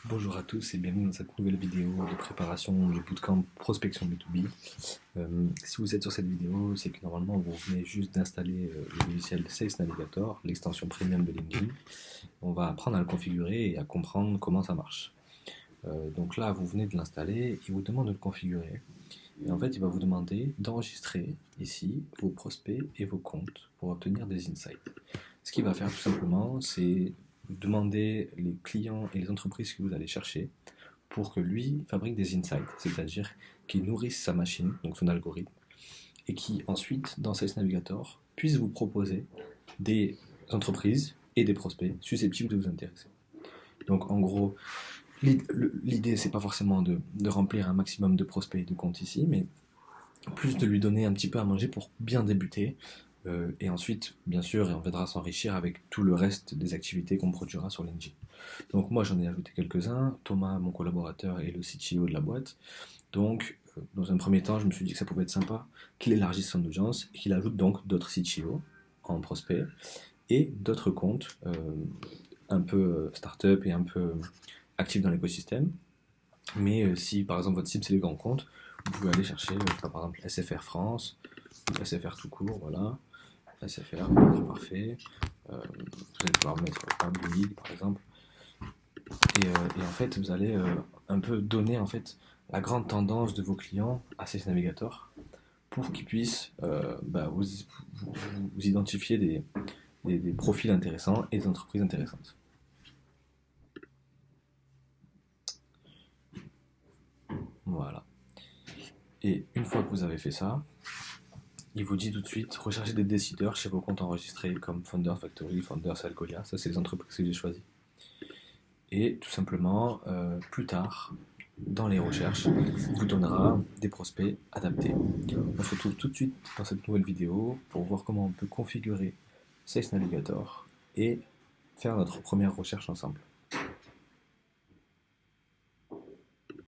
Bonjour à tous et bienvenue dans cette nouvelle vidéo de préparation du bootcamp prospection B2B. Si vous êtes sur cette vidéo, c'est que normalement vous venez juste d'installer le logiciel Sales Navigator, l'extension premium de LinkedIn. On va apprendre à le configurer et à comprendre comment ça marche. Donc là, vous venez de l'installer, il vous demande de le configurer. Et en fait, il va vous demander d'enregistrer ici vos prospects et vos comptes pour obtenir des insights. Ce qu'il va faire tout simplement, c'est demander les clients et les entreprises que vous allez chercher pour que lui fabrique des insights, c'est-à-dire qu'il nourrisse sa machine, donc son algorithme, et qui ensuite, dans Sales Navigator, puisse vous proposer des entreprises et des prospects susceptibles de vous intéresser. Donc en gros, l'idée c'est pas forcément de remplir un maximum de prospects et de comptes ici, mais plus de lui donner un petit peu à manger pour bien débuter. Et ensuite, bien sûr, on viendra s'enrichir avec tout le reste des activités qu'on produira sur l'engine. Donc moi, j'en ai ajouté quelques-uns. Thomas, mon collaborateur, est le CTO de la boîte. Donc, dans un premier temps, je me suis dit que ça pouvait être sympa qu'il élargisse son audience et qu'il ajoute donc d'autres CTO en prospect et d'autres comptes un peu start-up et un peu actifs dans l'écosystème. Mais si par exemple votre cible c'est les grands comptes, vous pouvez aller chercher par exemple SFR France, SFR tout court, voilà, SFR, parfait. Vous allez pouvoir mettre un Bouygues par exemple. Et en fait, vous allez un peu donner en fait la grande tendance de vos clients à ces navigateurs pour qu'ils puissent vous identifier des profils intéressants et des entreprises intéressantes. Voilà. Et une fois que vous avez fait ça, il vous dit tout de suite, recherchez des décideurs chez vos comptes enregistrés comme Founder Factory, Founders Algolia, ça c'est les entreprises que j'ai choisies. Et tout simplement, plus tard, dans les recherches, il vous donnera des prospects adaptés. On se retrouve tout de suite dans cette nouvelle vidéo pour voir comment on peut configurer Sales Navigator et faire notre première recherche ensemble.